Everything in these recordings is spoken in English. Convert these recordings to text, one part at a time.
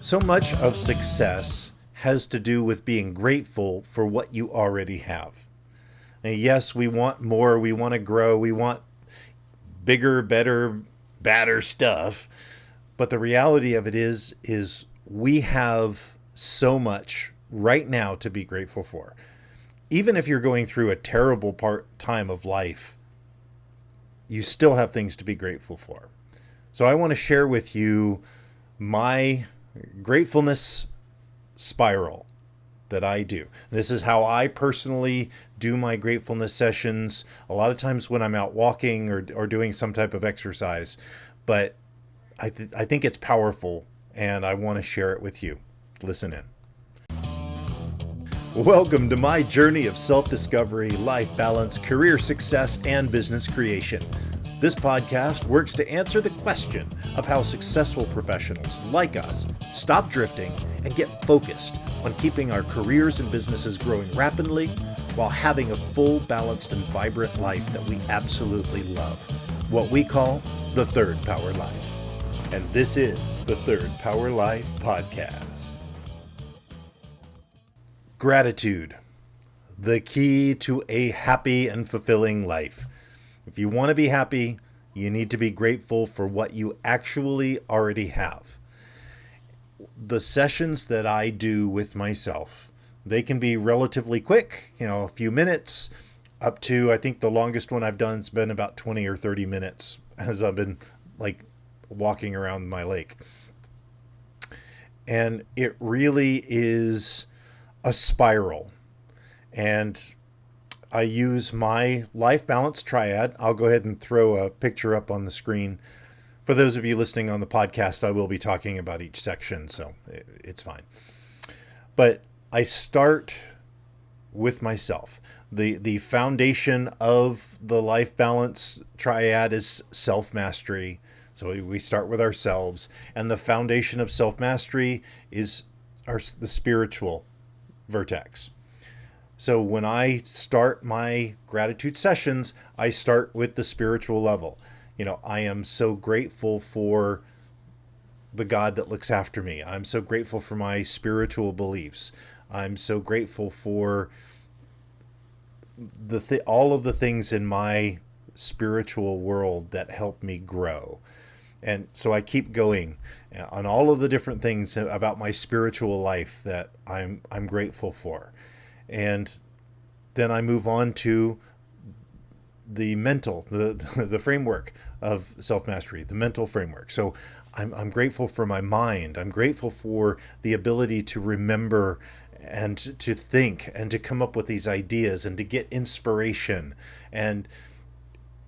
So much of success has to do with being grateful for what you already have. And yes, we want more, we want to grow, we want bigger, better, badder stuff. But the reality of it is we have so much right now to be grateful for. Even if you're going through a terrible time of life, you still have things to be grateful for. So I want to share with you my gratefulness spiral that I do. This is how I personally do my gratefulness sessions. A lot of times when I'm out walking or doing some type of exercise, but I think it's powerful and I want to share it with you. Listen in. Welcome to my journey of self-discovery, life balance, career success, and business creation. This podcast works to answer the question of how successful professionals like us stop drifting and get focused on keeping our careers and businesses growing rapidly while having a full, balanced, and vibrant life that we absolutely love. What we call the Third Power Life. And this is the Third Power Life Podcast. Gratitude, the key to a happy and fulfilling life. If you want to be happy, you need to be grateful for what you actually already have. The sessions that I do with myself, they can be relatively quick, a few minutes, up to, I think the longest one I've done has been about 20 or 30 minutes as I've been walking around my lake. And it really is a spiral. And I use my Life Balance Triad. I'll go ahead and throw a picture up on the screen. For those of you listening on the podcast, I will be talking about each section, so it's fine. But I start with myself. The foundation of the Life Balance Triad is self-mastery. So we start with ourselves. And the foundation of self-mastery is the spiritual vertex. So when I start my gratitude sessions, I start with the spiritual level. I am so grateful for the God that looks after me. I'm so grateful for my spiritual beliefs. I'm so grateful for all of the things in my spiritual world that help me grow. And so I keep going on all of the different things about my spiritual life that I'm grateful for. And then I move on to the mental, the framework of self-mastery, the mental framework. So I'm grateful for my mind. I'm grateful for the ability to remember and to think and to come up with these ideas and to get inspiration. And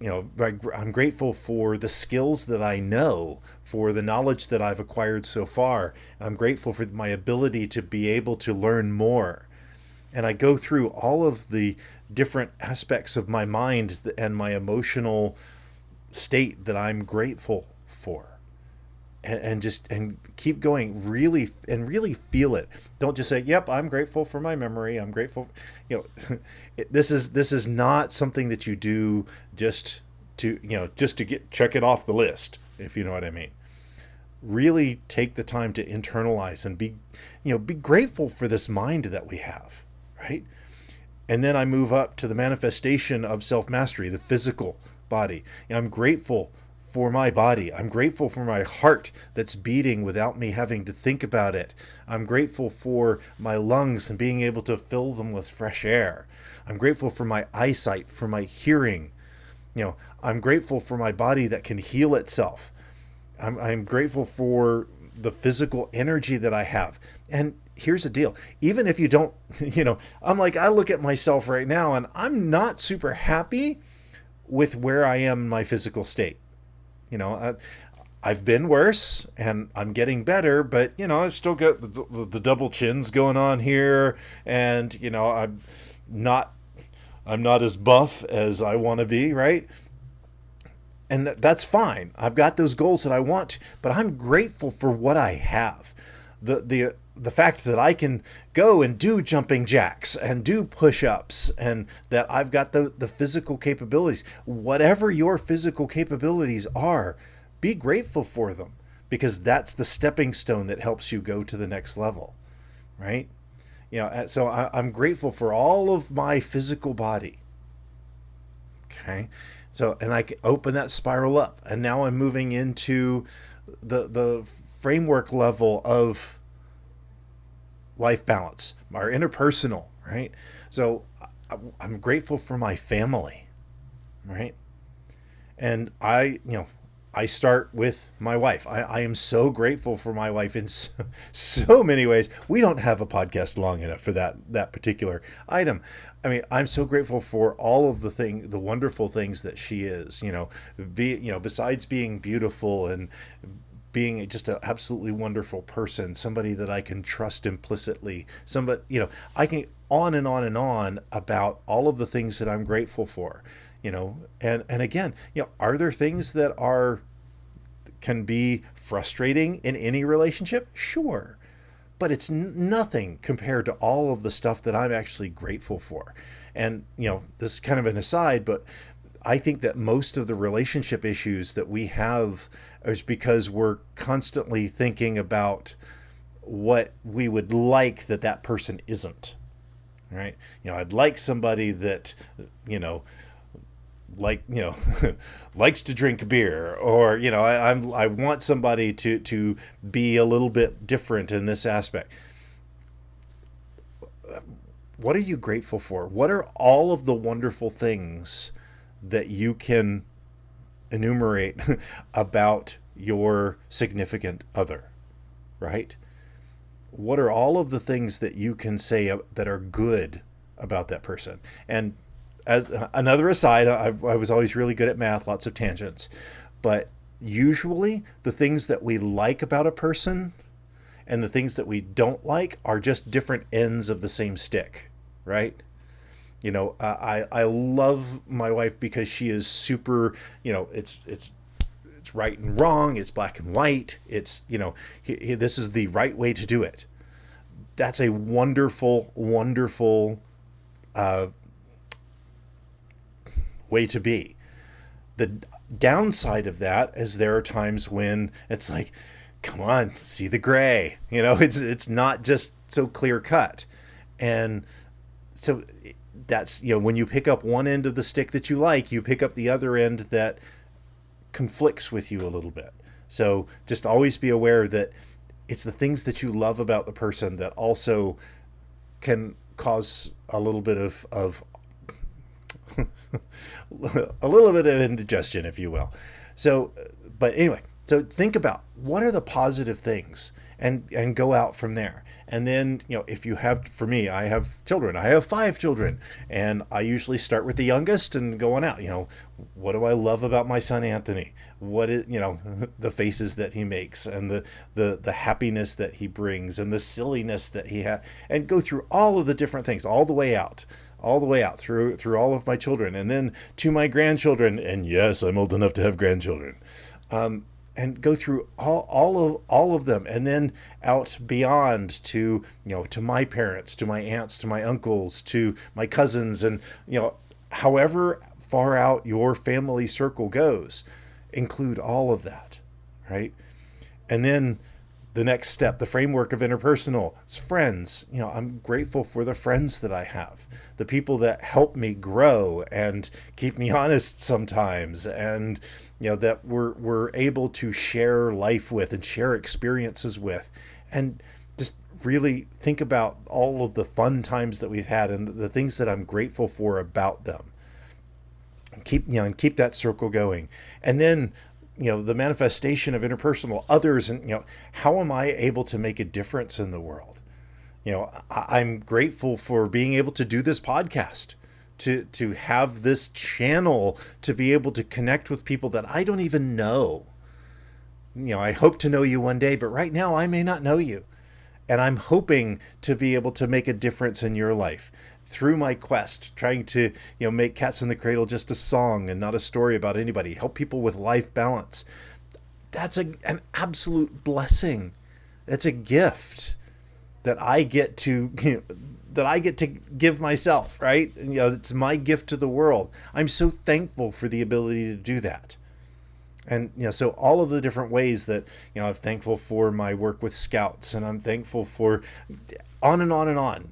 I'm grateful for the skills that I know, for the knowledge that I've acquired so far. I'm grateful for my ability to be able to learn more. And I go through all of the different aspects of my mind and my emotional state that I'm grateful for. And keep going, really feel it. Don't just say, "Yep, I'm grateful for my memory. I'm grateful." This is not something that you do just to check it off the list, if you know what I mean. Really take the time to internalize and be grateful for this mind that we have, right? And then I move up to the manifestation of self-mastery, the physical body. I'm grateful for my body. I'm grateful for my heart that's beating without me having to think about it. I'm grateful for my lungs and being able to fill them with fresh air. I'm grateful for my eyesight, for my hearing. I'm grateful for my body that can heal itself. I'm grateful for the physical energy that I have. And here's the deal. Even if you don't, I look at myself right now and I'm not super happy with where I am in my physical state. I've been worse and I'm getting better, but I've still got the double chins going on here, and I'm not as buff as I want to be, right? And that's fine. I've got those goals that I want, but I'm grateful for what I have. The fact that I can go and do jumping jacks and do push-ups, and that I've got the physical capabilities. Whatever your physical capabilities are, be grateful for them. because that's the stepping stone that helps you go to the next level, right? So I'm grateful for all of my physical body. Okay. So, and I can open that spiral up. And now I'm moving into the framework level of life balance, our interpersonal, right? So I'm grateful for my family, right? And I start with my wife. I am so grateful for my wife in so many ways. We don't have a podcast long enough for that particular item. I mean, I'm so grateful for all of the wonderful things that she is. Besides being beautiful and being just an absolutely wonderful person, somebody that I can trust implicitly. I can on and on and on about all of the things that I'm grateful for. And again, are there things that can be frustrating in any relationship? Sure. But it's nothing compared to all of the stuff that I'm actually grateful for. And, this is kind of an aside, but I think that most of the relationship issues that we have is because we're constantly thinking about what we would like that person isn't, right? I'd like somebody that, like likes to drink beer, or I want somebody to be a little bit different in this aspect. What are you grateful for? What are all of the wonderful things that you can enumerate about your significant other, right? What are all of the things that you can say that are good about that person? And as another aside, I was always really good at math, lots of tangents, but usually the things that we like about a person and the things that we don't like are just different ends of the same stick, right? I love my wife because she is super, it's right and wrong, it's black and white, it's, this is the right way to do it. That's a wonderful, wonderful way to be. The downside of that is there are times when it's like, come on, see the gray. It's not just so clear cut. And so that's, when you pick up one end of the stick that you like, you pick up the other end that conflicts with you a little bit. So just always be aware that it's the things that you love about the person that also can cause a little bit of a little bit of indigestion, if you will. So, but anyway, so think about what are the positive things and go out from there. And then, if you have, for me, I have children. I have 5 children, and I usually start with the youngest and go on out. What do I love about my son Anthony? What is, the faces that he makes, and the happiness that he brings, and the silliness that he has, and go through all of the different things, all the way out through all of my children, and then to my grandchildren. And yes, I'm old enough to have grandchildren. And go through all of them, and then out beyond to to my parents, to my aunts, to my uncles, to my cousins, and however far out your family circle goes, include all of that, right? And then the next step, the framework of interpersonal, is friends. I'm grateful for the friends that I have, the people that help me grow and keep me honest sometimes, and that we're able to share life with and share experiences with, and just really think about all of the fun times that we've had and the things that I'm grateful for about them. Keep that circle going. And then the manifestation of interpersonal, others, and how am I able to make a difference in the world? I'm grateful for being able to do this podcast, to have this channel, to be able to connect with people that I don't even know. I hope to know you one day, but right now I may not know you. And I'm hoping to be able to make a difference in your life through my quest, trying to make Cats in the Cradle just a song and not a story about anybody, help people with life balance. That's an absolute blessing. It's a gift that I get to give myself, right? It's my gift to the world. I'm so thankful for the ability to do that. And, so all of the different ways that, I'm thankful for my work with scouts, and I'm thankful for on and on and on,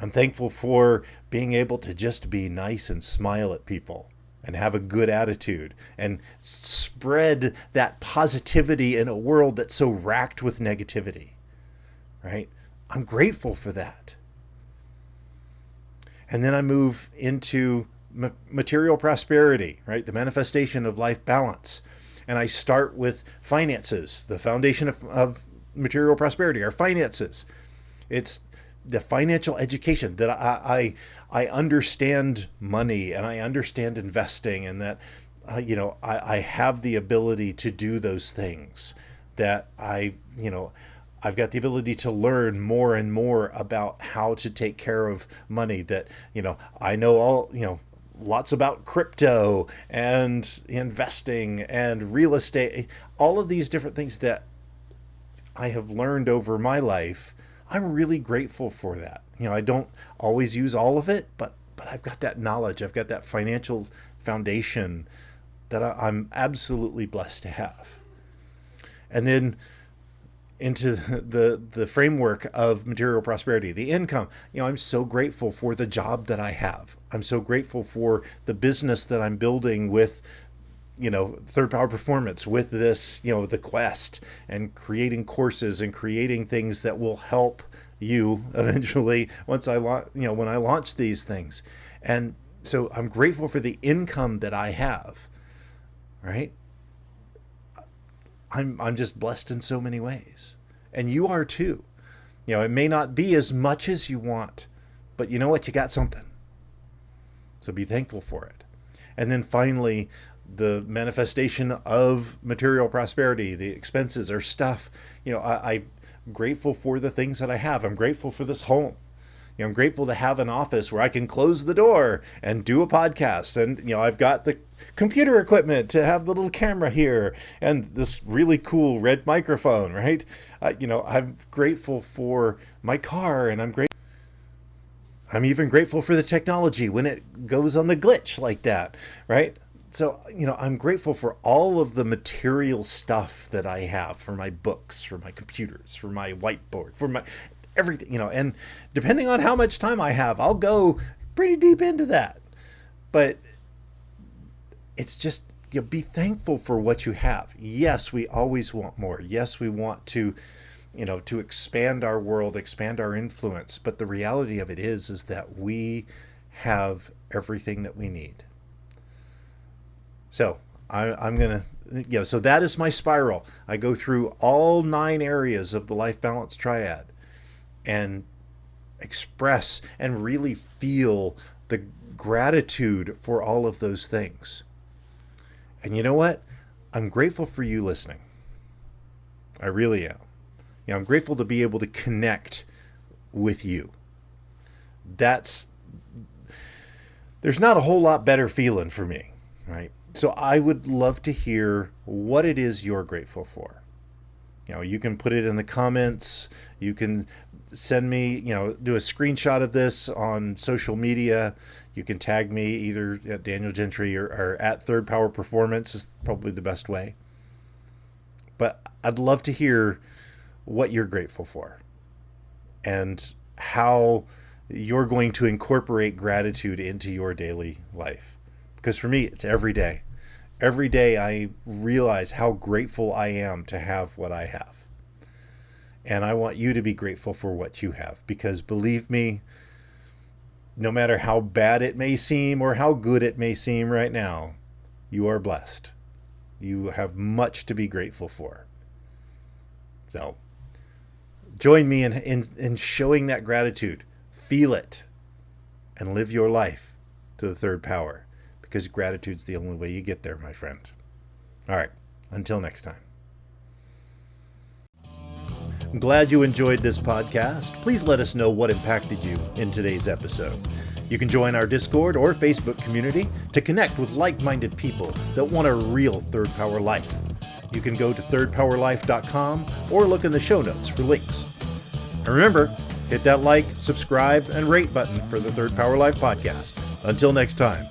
I'm thankful for being able to just be nice and smile at people and have a good attitude and spread that positivity in a world that's so racked with negativity, right? I'm grateful for that. And then I move into material prosperity, right? The manifestation of life balance. And I start with finances, the foundation of material prosperity, our finances. It's the financial education that I understand money, and I understand investing, and that I have the ability to do those things, that I've got the ability to learn more and more about how to take care of money, that I know lots about crypto and investing and real estate, all of these different things that I have learned over my life. I'm really grateful for that. I don't always use all of it, but I've got that knowledge. I've got that financial foundation that I'm absolutely blessed to have. And then into the framework of material prosperity, the income. I'm so grateful for the job that I have. I'm so grateful for the business that I'm building with Third Power Performance, with this, the quest, and creating courses and creating things that will help you eventually once when I launch these things. And so I'm grateful for the income that I have, right? I'm just blessed in so many ways. And you are too. It may not be as much as you want, but you know what? You got something. So be thankful for it. And then finally, the manifestation of material prosperity, the expenses or stuff. I'm grateful for the things that I have. I'm grateful for this home. I'm grateful to have an office where I can close the door and do a podcast. And, I've got the computer equipment to have the little camera here and this really cool red microphone, right? I'm grateful for my car, and I'm even grateful for the technology when it goes on the glitch like that, right? So, I'm grateful for all of the material stuff that I have, for my books, for my computers, for my whiteboard, for my everything, and depending on how much time I have, I'll go pretty deep into that. But it's just, be thankful for what you have. Yes, we always want more. Yes, we want to, to expand our world, expand our influence. But the reality of it is that we have everything that we need. So I'm going to, so that is my spiral. I go through all 9 areas of the Life Balance Triad and express and really feel the gratitude for all of those things. And you know what? I'm grateful for you listening. I really am. I'm grateful to be able to connect with you. There's not a whole lot better feeling for me, right? So I would love to hear what it is you're grateful for. You can put it in the comments. You can send me, do a screenshot of this on social media. You can tag me either at Daniel Gentry or at Third Power Performance is probably the best way. But I'd love to hear what you're grateful for and how you're going to incorporate gratitude into your daily life. Because for me, it's every day. Every day I realize how grateful I am to have what I have. And I want you to be grateful for what you have, because believe me, no matter how bad it may seem or how good it may seem right now, you are blessed. You have much to be grateful for. So join me in showing that gratitude. Feel it and live your life to the third power, because gratitude's the only way you get there, my friend. All right, until next time. I'm glad you enjoyed this podcast. Please let us know what impacted you in today's episode. You can join our Discord or Facebook community to connect with like-minded people that want a real Third Power life. You can go to thirdpowerlife.com or look in the show notes for links. And remember, hit that like, subscribe, and rate button for the Third Power Life podcast. Until next time.